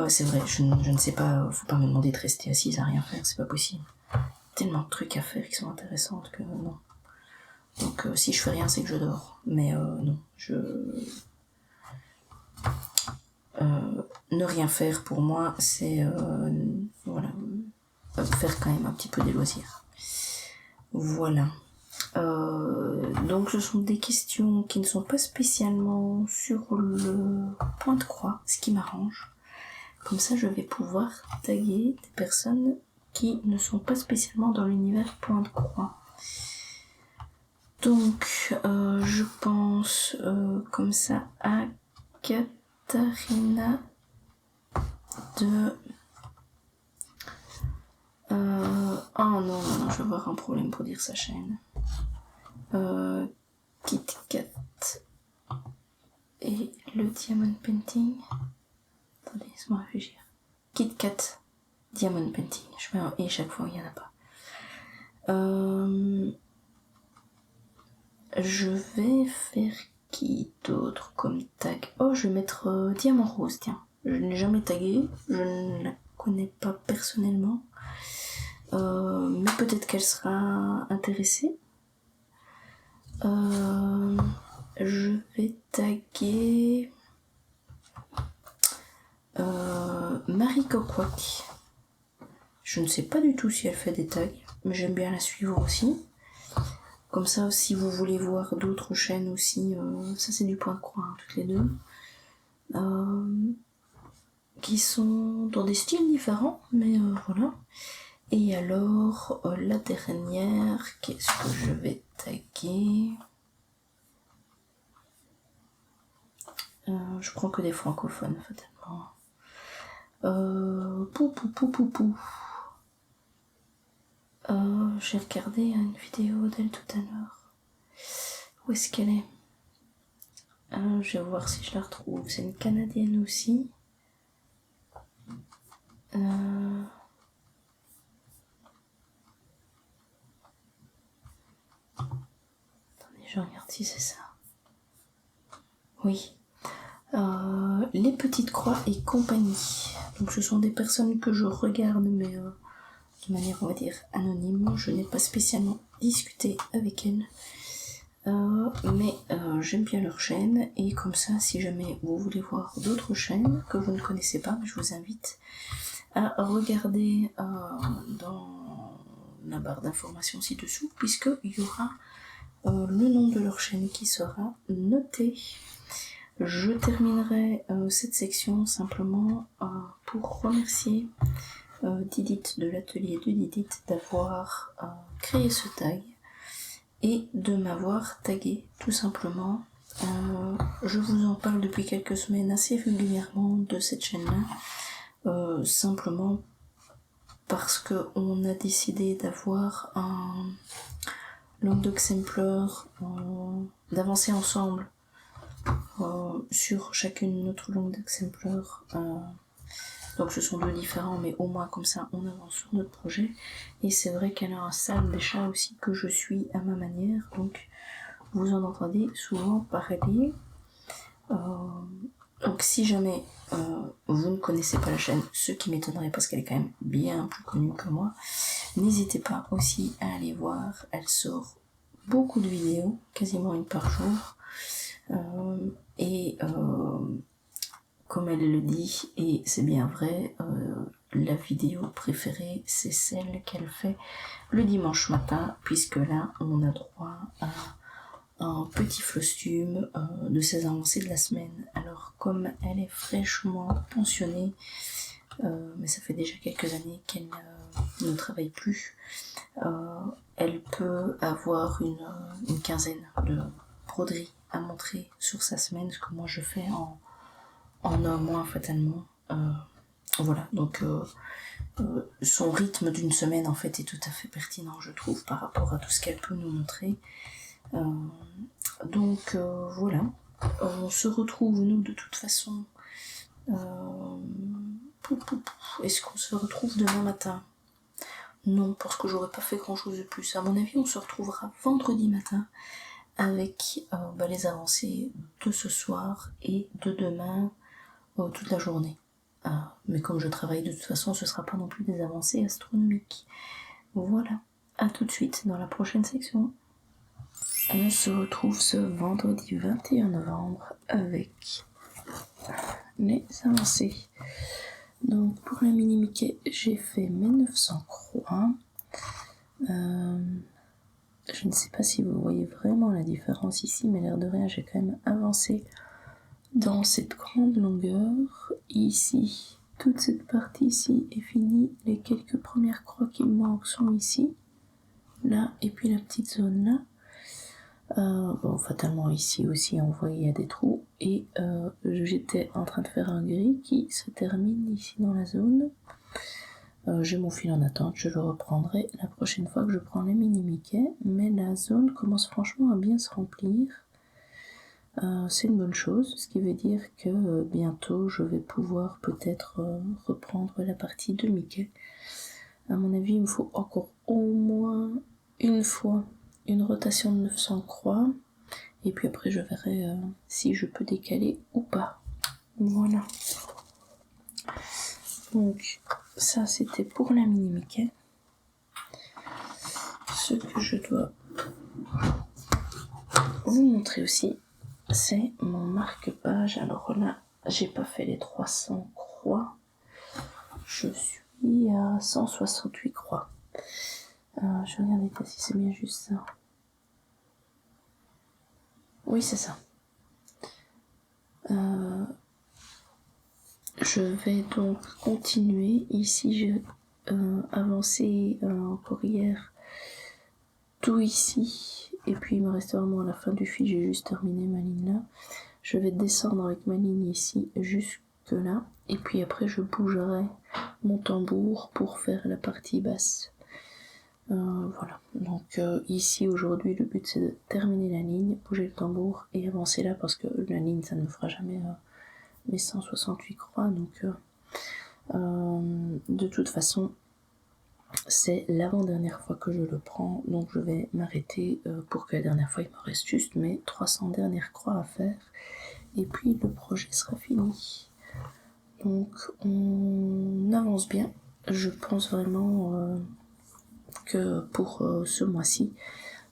A: C'est vrai, je ne sais pas, faut pas me demander de rester assise à rien faire, c'est pas possible. Tellement de trucs à faire qui sont intéressants que non. Donc si je fais rien, c'est que je dors. Mais non, ne rien faire pour moi, c'est voilà, faire quand même un petit peu des loisirs. Voilà. Donc ce sont des questions qui ne sont pas spécialement sur le point de croix, ce qui m'arrange. Comme ça, je vais pouvoir taguer des personnes qui ne sont pas spécialement dans l'univers point de croix. Donc, je pense comme ça à Katharina de... Oh non, je vais avoir un problème pour dire sa chaîne. KitKat et le Diamond Painting. Attendez, laisse-moi réfléchir. KitKat Diamond Painting. Je mets un et chaque fois, il n'y en a pas. Je vais faire qui d'autre comme tag? Oh, je vais mettre Diamant Rose, tiens. Je ne l'ai jamais tagué, je ne la connais pas personnellement. Mais peut-être qu'elle sera intéressée. Je vais taguer Marie Coquac. Je ne sais pas du tout si elle fait des tags, mais j'aime bien la suivre aussi. Comme ça, si vous voulez voir d'autres chaînes aussi, ça c'est du point de croix, hein, toutes les deux, qui sont dans des styles différents, mais voilà. Et alors, la dernière, qu'est-ce que je vais taguer? Je prends que des francophones, fatalement. J'ai regardé une vidéo d'elle tout à l'heure Où est-ce qu'elle est? Je vais voir si je la retrouve. C'est une Canadienne aussi. Attendez, je regarde si c'est ça. Oui. Les Petites Croix et compagnie. Donc ce sont des personnes que je regarde, mais de manière, on va dire, anonyme. Je n'ai pas spécialement discuté avec elles. Mais j'aime bien leur chaîne, et comme ça, si jamais vous voulez voir d'autres chaînes que vous ne connaissez pas, je vous invite à regarder dans la barre d'informations ci-dessous, puisqu'il y aura le nom de leur chaîne qui sera noté. Je terminerai cette section simplement pour remercier Didit de l'atelier de Didit d'avoir créé ce tag et de m'avoir tagué tout simplement. Je vous en parle depuis quelques semaines assez régulièrement de cette chaîne-là, simplement parce qu'on a décidé d'avoir un Languedoc Sampler, d'avancer ensemble sur chacune notre Languedoc Sampler. Donc ce sont deux différents, mais au moins comme ça on avance sur notre projet. Et c'est vrai qu'elle a un salle des chats aussi que je suis à ma manière, donc vous en entendez souvent parler. Donc si jamais vous ne connaissez pas la chaîne, ce qui m'étonnerait parce qu'elle est quand même bien plus connue que moi, n'hésitez pas aussi à aller voir. Elle sort beaucoup de vidéos, quasiment une par jour. Comme elle le dit, et c'est bien vrai, la vidéo préférée, c'est celle qu'elle fait le dimanche matin, puisque là, on a droit à un petit flostume de ses avancées de la semaine. Alors, comme elle est fraîchement pensionnée, mais ça fait déjà quelques années qu'elle ne travaille plus, elle peut avoir une quinzaine de broderies à montrer sur sa semaine, ce que moi je fais en un mois fatalement. Voilà, donc son rythme d'une semaine en fait est tout à fait pertinent, je trouve, par rapport à tout ce qu'elle peut nous montrer. Donc voilà, on se retrouve nous de toute façon. Est-ce qu'on se retrouve demain matin? Non, parce que j'aurais pas fait grand chose de plus. À mon avis, on se retrouvera vendredi matin avec les avancées de ce soir et de demain toute la journée. Mais comme je travaille de toute façon, ce sera pas non plus des avancées astronomiques. Voilà, à tout de suite dans la prochaine section. On se retrouve ce vendredi 21 novembre avec les avancées. Donc pour la mini Mickey, j'ai fait mes 900 croix. Je ne sais pas si vous voyez vraiment la différence ici, mais l'air de rien, j'ai quand même avancé dans cette grande longueur. Ici, toute cette partie ici est finie. Les quelques premières croix qui me manquent sont ici, là, et puis la petite zone là. Bon, fatalement ici aussi, on voit il y a des trous. Et j'étais en train de faire un gris qui se termine ici dans la zone. J'ai mon fil en attente, je le reprendrai la prochaine fois que je prends les mini Mickey. Mais la zone commence franchement à bien se remplir. C'est une bonne chose, ce qui veut dire que bientôt je vais pouvoir peut-être reprendre la partie de Mickey. À mon avis, il me faut encore au moins une fois une rotation de 900 croix, et puis après je verrai si je peux décaler ou pas. Voilà. Donc ça c'était pour la mini Mickey. Ce que je dois vous montrer aussi, c'est mon marque-page. Alors là, j'ai pas fait les 300 croix. Je suis à 168 croix. Je vais regarder si c'est bien juste ça. Oui, c'est ça. Je vais donc continuer. Ici, j'ai avancé encore hier tout ici. Et puis, il me reste vraiment à la fin du fil. J'ai juste terminé ma ligne là. Je vais descendre avec ma ligne ici jusque là. Et puis après, je bougerai mon tambour pour faire la partie basse. Voilà, donc ici aujourd'hui le but c'est de terminer la ligne, bouger le tambour et avancer là parce que la ligne ça ne me fera jamais mes 168 croix, donc de toute façon c'est l'avant-dernière fois que je le prends, donc je vais m'arrêter pour que la dernière fois il me reste juste mes 300 dernières croix à faire et puis le projet sera fini. Donc on avance bien, je pense vraiment que pour ce mois-ci,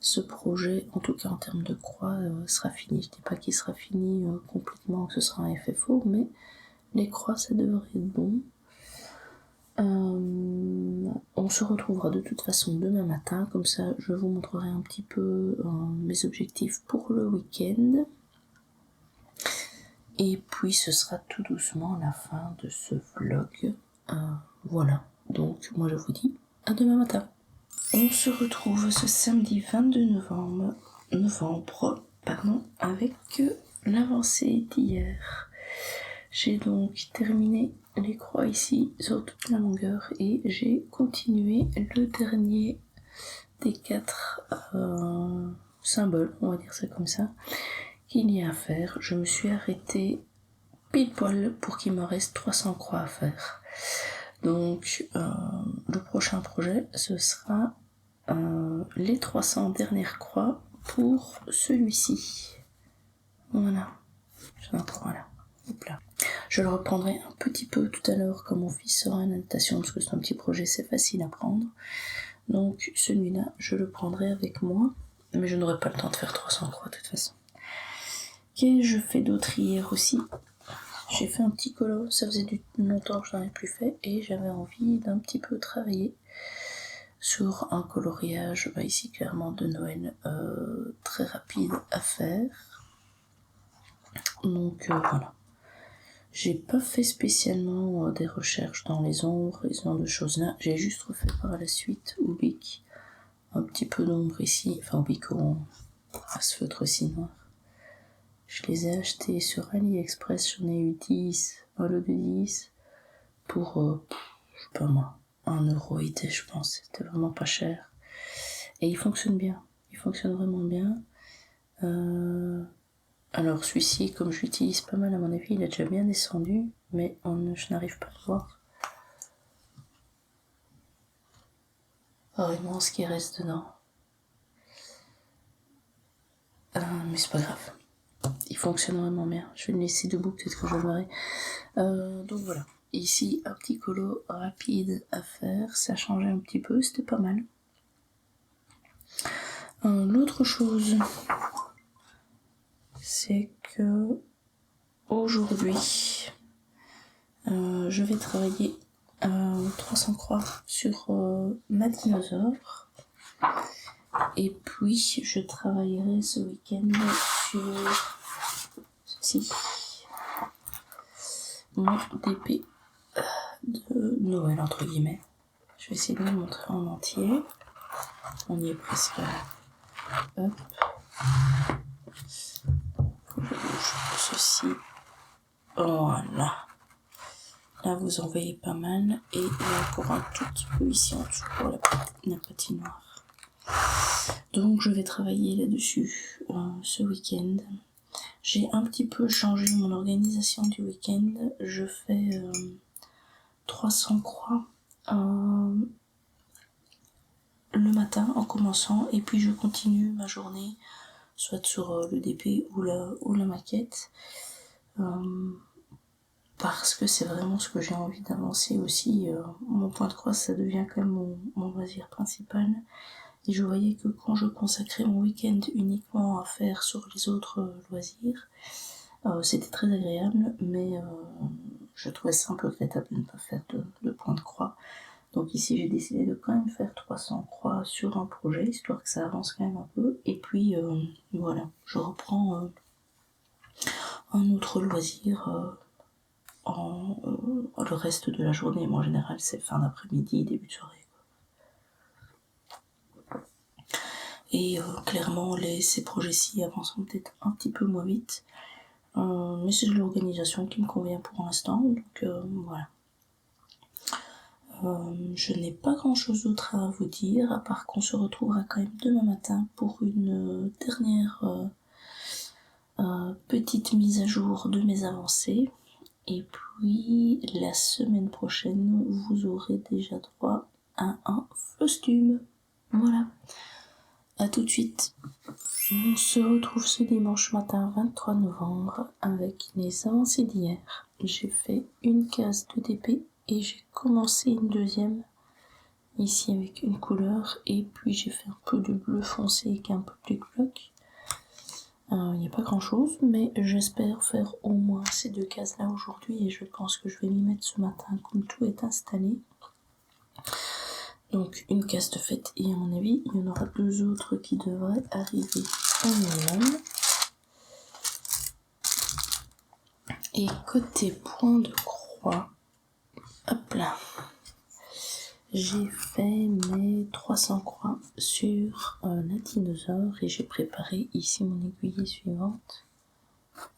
A: ce projet, en tout cas en termes de croix, sera fini. Je dis pas qu'il sera fini complètement, que ce sera un FFO, mais les croix, ça devrait être bon. On se retrouvera de toute façon demain matin, comme ça je vous montrerai un petit peu mes objectifs pour le week-end. Et puis ce sera tout doucement la fin de ce vlog. Voilà, donc moi je vous dis à demain matin. On se retrouve ce samedi 22 novembre, avec l'avancée d'hier. J'ai donc terminé les croix ici sur toute la longueur et j'ai continué le dernier des 4 symboles, on va dire ça comme ça, qu'il y a à faire. Je me suis arrêtée pile poil pour qu'il me reste 300 croix à faire. Donc le prochain projet ce sera les 300 dernières croix pour celui-ci. Voilà. Voilà. Hop là. Je le reprendrai un petit peu tout à l'heure quand mon fils sera en natation parce que c'est un petit projet, c'est facile à prendre. Donc celui-là, je le prendrai avec moi, mais je n'aurai pas le temps de faire 300 croix de toute façon. Qu'ai-je fait d'autre hier aussi? J'ai fait un petit colo, ça faisait longtemps que je n'en ai plus fait et j'avais envie d'un petit peu travailler sur un coloriage, ici clairement de Noël, très rapide à faire. Donc voilà. J'ai pas fait spécialement des recherches dans les ombres et ce genre de choses là, j'ai juste refait par la suite au bic un petit peu d'ombre ici, enfin au bic à ce feutre aussi noir. Je les ai achetés sur AliExpress, j'en ai eu 10, un lot de 10 pour, je sais pas moi, 1€ et je pense, c'était vraiment pas cher. Et il fonctionne bien, il fonctionne vraiment bien. Alors celui-ci, comme je l'utilise pas mal à mon avis, il a déjà bien descendu, mais je n'arrive pas à voir vraiment ce qui reste dedans. Mais c'est pas grave. Il fonctionne vraiment bien. Je vais le laisser debout, peut-être que je le verrai. Donc voilà. Ici, un petit colo rapide à faire. Ça changeait un petit peu, c'était pas mal. L'autre chose, c'est que aujourd'hui, je vais travailler 300 croix sur ma dinosaure. Et puis, je travaillerai ce week-end sur ceci. Mon DP de Noël, entre guillemets. Je vais essayer de le montrer en entier. On y est presque. Hop. Je bouge ceci. Voilà. Là, vous en voyez pas mal. Et il y a encore un tout petit peu ici en dessous pour la patinoire. Donc, je vais travailler là-dessus ce week-end. J'ai un petit peu changé mon organisation du week-end. Je fais 300 croix le matin en commençant et puis je continue ma journée soit sur le DP ou la maquette parce que c'est vraiment ce que j'ai envie d'avancer aussi. Mon point de croix ça devient quand même mon loisir principal et je voyais que quand je consacrais mon week-end uniquement à faire sur les autres loisirs c'était très agréable mais je trouvais ça un peu regrettable de ne pas faire de point de croix. Donc ici j'ai décidé de quand même faire 300 croix sur un projet, histoire que ça avance quand même un peu. Et puis voilà, je reprends un autre loisir le reste de la journée. Moi en général c'est fin d'après-midi, début de soirée. Et clairement ces projets-ci avancent peut-être un petit peu moins vite. Mais c'est de l'organisation qui me convient pour l'instant, donc voilà. Je n'ai pas grand chose d'autre à vous dire, à part qu'on se retrouvera quand même demain matin pour une dernière petite mise à jour de mes avancées. Et puis la semaine prochaine, vous aurez déjà droit à un costume. Voilà. À tout de suite. On se retrouve ce dimanche matin 23 novembre avec les avancées d'hier. J'ai fait une case de DP et j'ai commencé une deuxième ici avec une couleur, et puis j'ai fait un peu de bleu foncé avec un peu plus de bloc. Il n'y a pas grand chose, mais j'espère faire au moins ces 2 cases là aujourd'hui, et je pense que je vais m'y mettre ce matin comme tout est installé. Donc une case de faite, et à mon avis il y en aura 2 autres qui devraient arriver en minimum. Et côté point de croix, hop là, j'ai fait mes 300 croix sur la dinosaure, et j'ai préparé ici mon aiguille suivante.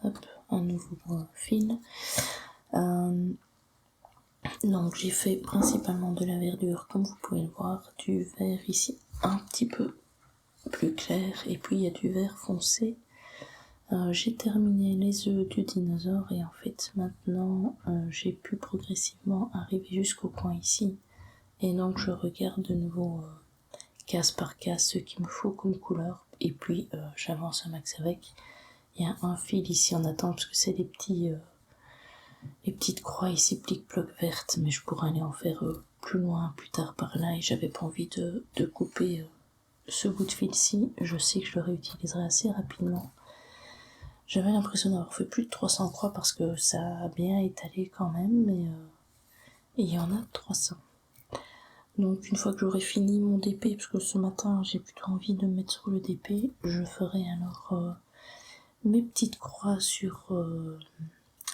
A: Hop, un nouveau fil. Donc j'ai fait principalement de la verdure, comme vous pouvez le voir, du vert ici un petit peu plus clair, et puis il y a du vert foncé. J'ai terminé les œufs du dinosaure, et en fait maintenant j'ai pu progressivement arriver jusqu'au coin ici, et donc je regarde de nouveau case par case ce qu'il me faut comme couleur, et puis j'avance un max avec. Il y a un fil ici en attente parce que c'est les petites croix ici plic-ploc vertes, mais je pourrais aller en faire plus loin plus tard par là, et j'avais pas envie de couper ce bout de fil-ci. Je sais que je le réutiliserai assez rapidement. J'avais l'impression d'avoir fait plus de 300 croix parce que ça a bien étalé quand même, mais il y en a 300. Donc une fois que j'aurai fini mon DP, parce que ce matin j'ai plutôt envie de me mettre sur le DP, je ferai alors mes petites croix sur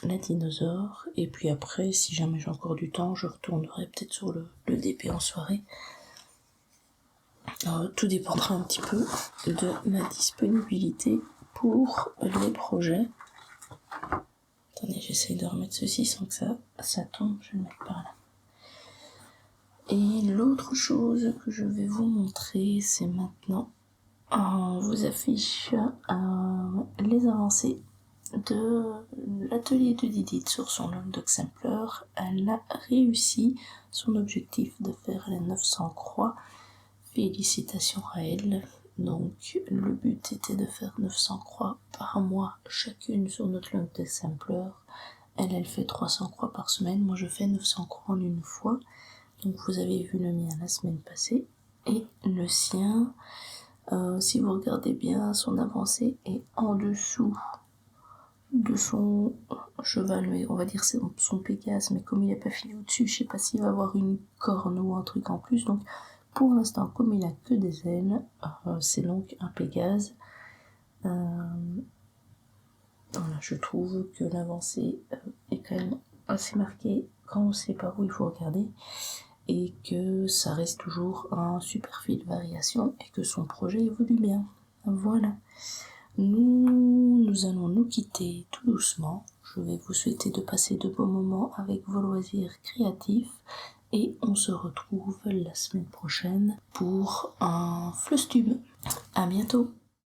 A: la dinosaure, et puis après, si jamais j'ai encore du temps, je retournerai peut-être sur le DP en soirée. Tout dépendra un petit peu de ma disponibilité pour les projets. Attendez, j'essaie de remettre ceci sans que ça tombe, je vais le mettre par là. Et l'autre chose que je vais vous montrer, c'est maintenant, on vous affiche les avancées de l'atelier de Didit sur son Longdog Sampler. Elle a réussi son objectif de faire les 900 croix. Félicitations à elle. Donc le but était de faire 900 croix par mois chacune sur notre Longdog Sampler. Elle fait 300 croix par semaine, moi je fais 900 croix en une fois. Donc vous avez vu le mien la semaine passée, et le sien, si vous regardez bien, son avancée est en dessous de son cheval, mais on va dire c'est son Pégase, mais comme il n'a pas fini au-dessus, je sais pas s'il va avoir une corne ou un truc en plus. Donc pour l'instant, comme il a que des ailes, c'est donc un Pégase. Voilà, je trouve que l'avancée est quand même assez marquée quand on sait par où il faut regarder, et que ça reste toujours un super fil de variation, et que son projet évolue bien. Voilà. Nous allons nous quitter tout doucement. Je vais vous souhaiter de passer de bons moments avec vos loisirs créatifs, et on se retrouve la semaine prochaine pour un Flustube. À bientôt.